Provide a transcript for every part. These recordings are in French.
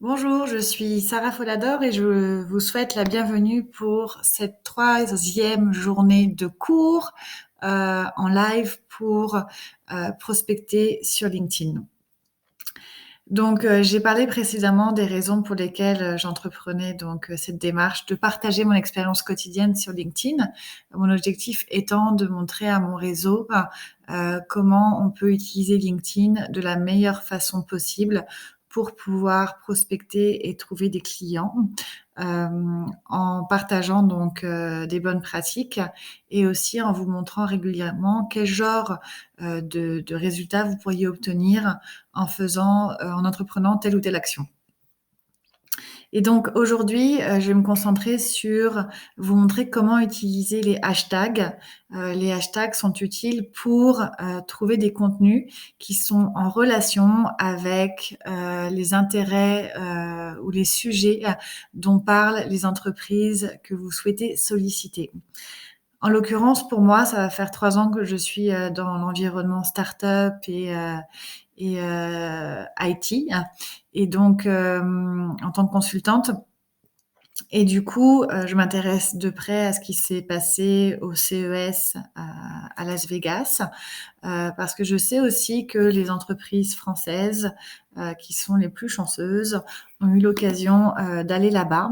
Bonjour, je suis Sarah Folador et je vous souhaite la bienvenue pour cette troisième journée de cours en live pour prospecter sur LinkedIn. Donc, j'ai parlé précédemment des raisons pour lesquelles j'entreprenais donc cette démarche de partager mon expérience quotidienne sur LinkedIn. Mon objectif étant de montrer à mon réseau comment on peut utiliser LinkedIn de la meilleure façon possible pour pouvoir prospecter et trouver des clients en partageant donc des bonnes pratiques et aussi en vous montrant régulièrement quel genre de résultats vous pourriez obtenir en entreprenant telle ou telle action. Et donc aujourd'hui, je vais me concentrer sur vous montrer comment utiliser les hashtags. Les hashtags sont utiles pour trouver des contenus qui sont en relation avec les intérêts ou les sujets dont parlent les entreprises que vous souhaitez solliciter. En l'occurrence, pour moi, ça va faire 3 ans que je suis dans l'environnement startup et IT, et donc en tant que consultante. Et du coup, je m'intéresse de près à ce qui s'est passé au CES à Las Vegas, parce que je sais aussi que les entreprises françaises qui sont les plus chanceuses ont eu l'occasion d'aller là-bas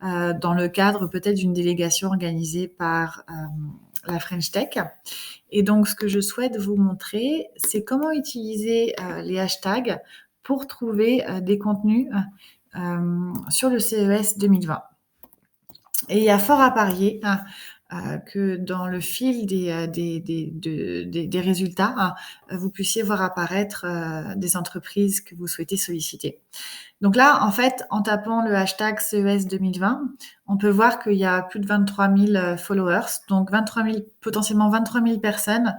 dans le cadre peut-être d'une délégation organisée par la French Tech. Et donc, ce que je souhaite vous montrer, c'est comment utiliser les hashtags pour trouver des contenus sur le CES 2020. Et il y a fort à parier que dans le fil des résultats, vous puissiez voir apparaître des entreprises que vous souhaitez solliciter. Donc là, en fait, en tapant le hashtag CES 2020, on peut voir qu'il y a plus de 23 000 followers, donc potentiellement 23 000 personnes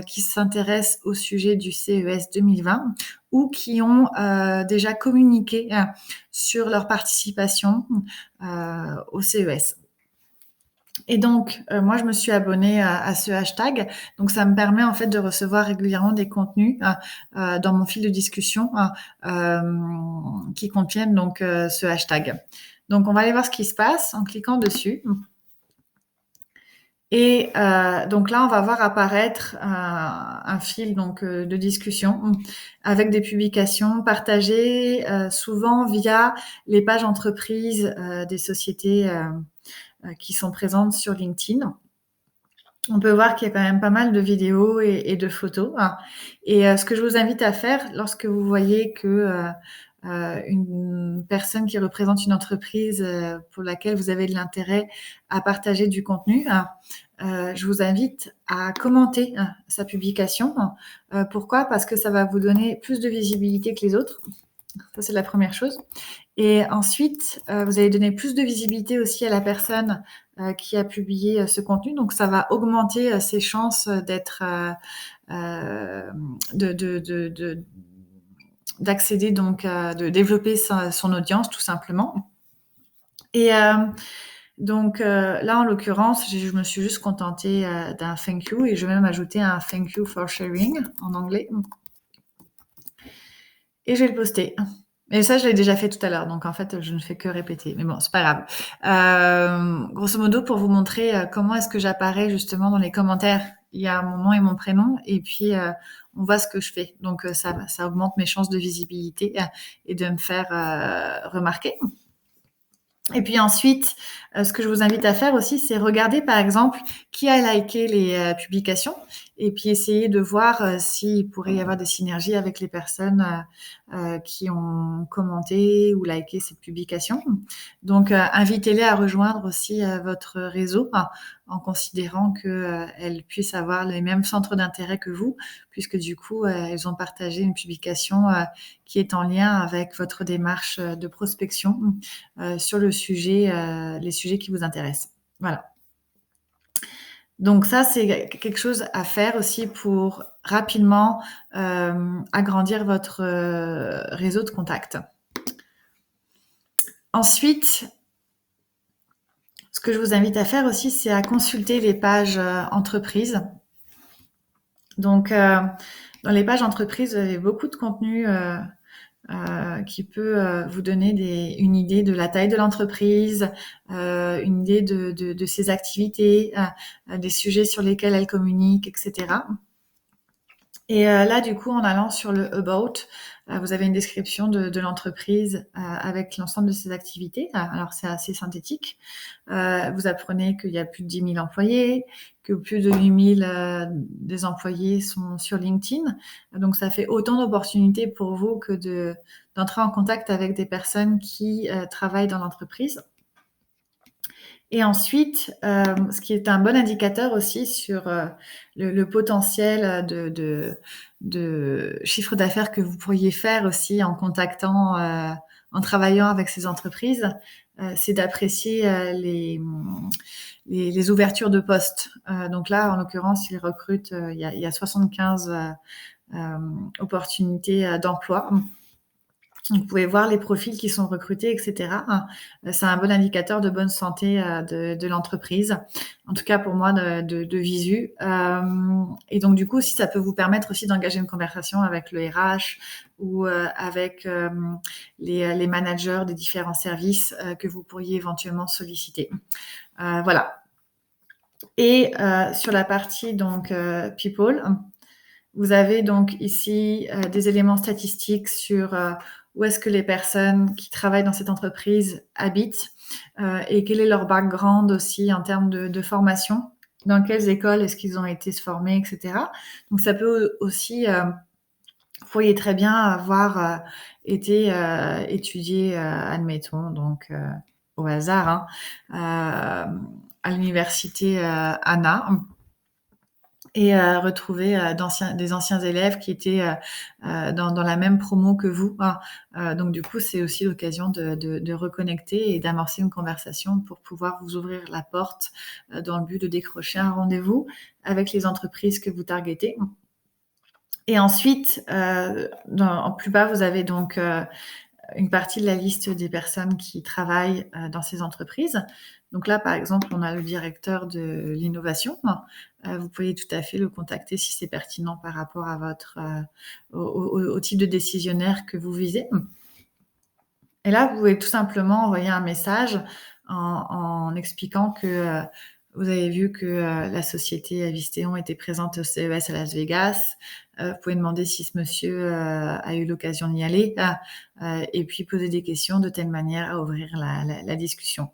qui s'intéressent au sujet du CES 2020 ou qui ont déjà communiqué sur leur participation au CES. Et donc, moi, je me suis abonnée à ce hashtag. Donc, ça me permet en fait de recevoir régulièrement des contenus dans mon fil de discussion qui contiennent donc ce hashtag. Donc, on va aller voir ce qui se passe en cliquant dessus. Et donc là, on va voir apparaître un fil donc de discussion avec des publications partagées souvent via les pages entreprises des sociétés qui sont présentes sur LinkedIn. On peut voir qu'il y a quand même pas mal de vidéos et de photos. Et ce que je vous invite à faire lorsque vous voyez que une personne qui représente une entreprise pour laquelle vous avez de l'intérêt à partager du contenu, je vous invite à commenter sa publication. Pourquoi? Parce que ça va vous donner plus de visibilité que les autres. Ça, c'est la première chose. Et ensuite, vous allez donner plus de visibilité aussi à la personne qui a publié ce contenu. Donc, ça va augmenter ses chances d'être, d'accéder donc, de développer son audience tout simplement. Et donc là, en l'occurrence, je me suis juste contentée d'un thank you et je vais même ajouter un thank you for sharing en anglais. Et je vais le poster. Et ça, je l'ai déjà fait tout à l'heure, donc en fait, je ne fais que répéter. Mais bon, c'est pas grave. Grosso modo, pour vous montrer comment est-ce que j'apparais justement dans les commentaires, il y a mon nom et mon prénom, et puis on voit ce que je fais. Donc ça augmente mes chances de visibilité et de me faire remarquer. Et puis ensuite, ce que je vous invite à faire aussi, c'est regarder par exemple qui a liké les publications et puis essayer de voir s'il pourrait y avoir des synergies avec les personnes qui ont commenté ou liké cette publication. Donc, invitez-les à rejoindre aussi votre réseau en considérant qu'elles puissent avoir les mêmes centres d'intérêt que vous, puisque du coup, elles ont partagé une publication qui est en lien avec votre démarche de prospection sur les sujets qui vous intéressent. Voilà. Donc ça, c'est quelque chose à faire aussi pour rapidement agrandir votre réseau de contacts. Ensuite, ce que je vous invite à faire aussi, c'est à consulter les pages entreprises. Donc, dans les pages entreprises, vous avez beaucoup de contenu qui peut vous donner une idée de la taille de l'entreprise, une idée de ses activités, des sujets sur lesquels elle communique, etc. Et là, du coup, en allant sur le About, vous avez une description de l'entreprise avec l'ensemble de ses activités. Alors, c'est assez synthétique. Vous apprenez qu'il y a plus de 10 000 employés, que plus de 8 000 des employés sont sur LinkedIn. Donc, ça fait autant d'opportunités pour vous que d'entrer en contact avec des personnes qui travaillent dans l'entreprise. Et ensuite, ce qui est un bon indicateur aussi sur le potentiel de chiffre d'affaires que vous pourriez faire aussi en contactant, en travaillant avec ces entreprises, c'est d'apprécier les ouvertures de postes. Donc là, en l'occurrence, ils recrutent, il y a 75 opportunités d'emploi. Vous pouvez voir les profils qui sont recrutés, etc. C'est un bon indicateur de bonne santé de l'entreprise. En tout cas, pour moi, de visu. Et donc, du coup, si ça peut vous permettre aussi d'engager une conversation avec le RH ou avec les managers des différents services que vous pourriez éventuellement solliciter. Voilà. Et sur la partie donc people, vous avez donc ici des éléments statistiques sur où est-ce que les personnes qui travaillent dans cette entreprise habitent et quel est leur background aussi en termes de formation, dans quelles écoles est-ce qu'ils ont été se former, etc. Donc ça peut aussi, vous pourriez très bien avoir été étudié, admettons, donc au hasard, à l'université Anna et retrouver des anciens élèves qui étaient dans la même promo que vous. Donc du coup, c'est aussi l'occasion de reconnecter et d'amorcer une conversation pour pouvoir vous ouvrir la porte dans le but de décrocher un rendez-vous avec les entreprises que vous targetez. Et ensuite, en plus bas, vous avez donc une partie de la liste des personnes qui travaillent dans ces entreprises. Donc là, par exemple, on a le directeur de l'innovation. Vous pouvez tout à fait le contacter si c'est pertinent par rapport à au type de décisionnaire que vous visez. Et là, vous pouvez tout simplement envoyer un message en expliquant que vous avez vu que la société Visteon était présente au CES à Las Vegas. Vous pouvez demander si ce monsieur a eu l'occasion d'y aller et puis poser des questions de telle manière à ouvrir la discussion.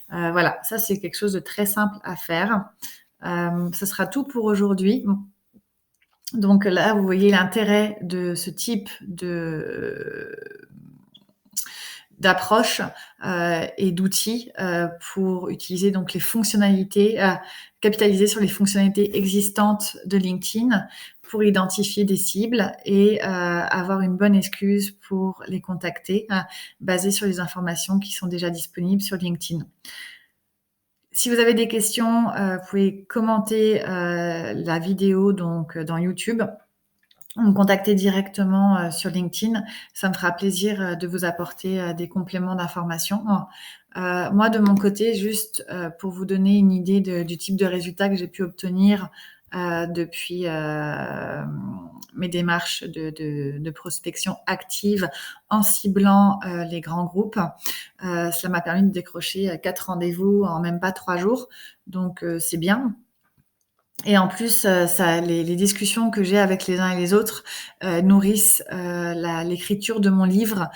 Voilà, ça c'est quelque chose de très simple à faire. Ce sera tout pour aujourd'hui. Donc là, vous voyez l'intérêt de ce type d'approche et d'outils pour utiliser donc les fonctionnalités, capitaliser sur les fonctionnalités existantes de LinkedIn pour identifier des cibles et avoir une bonne excuse pour les contacter, basée sur les informations qui sont déjà disponibles sur LinkedIn. Si vous avez des questions, vous pouvez commenter la vidéo donc dans YouTube, me contacter directement sur LinkedIn. Ça me fera plaisir de vous apporter des compléments d'informations. Moi, de mon côté, juste pour vous donner une idée du type de résultats que j'ai pu obtenir depuis mes démarches de prospection active en ciblant les grands groupes. Cela m'a permis de décrocher 4 rendez-vous en même pas 3 jours. Donc, c'est bien. Et en plus, les discussions que j'ai avec les uns et les autres nourrissent l'écriture de mon livre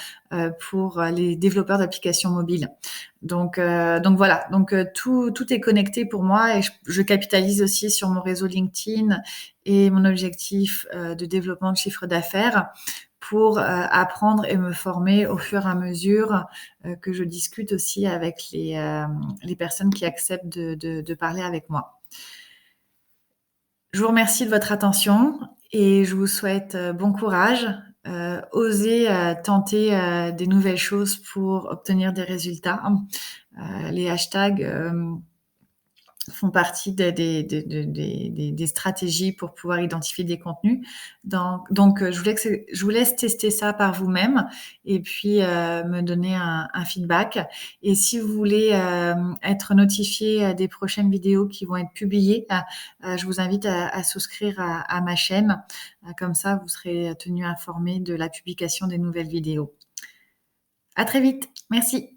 pour les développeurs d'applications mobiles. Donc voilà. Donc tout est connecté pour moi et je capitalise aussi sur mon réseau LinkedIn et mon objectif de développement de chiffre d'affaires pour apprendre et me former au fur et à mesure que je discute aussi avec les personnes qui acceptent de parler avec moi. Je vous remercie de votre attention et je vous souhaite bon courage. Osez tenter des nouvelles choses pour obtenir des résultats. Les hashtags font partie des stratégies pour pouvoir identifier des contenus. Donc, je vous laisse tester ça par vous-même et puis me donner un feedback. Et si vous voulez être notifié des prochaines vidéos qui vont être publiées, je vous invite à souscrire à ma chaîne. Comme ça, vous serez tenu informé de la publication des nouvelles vidéos. À très vite. Merci.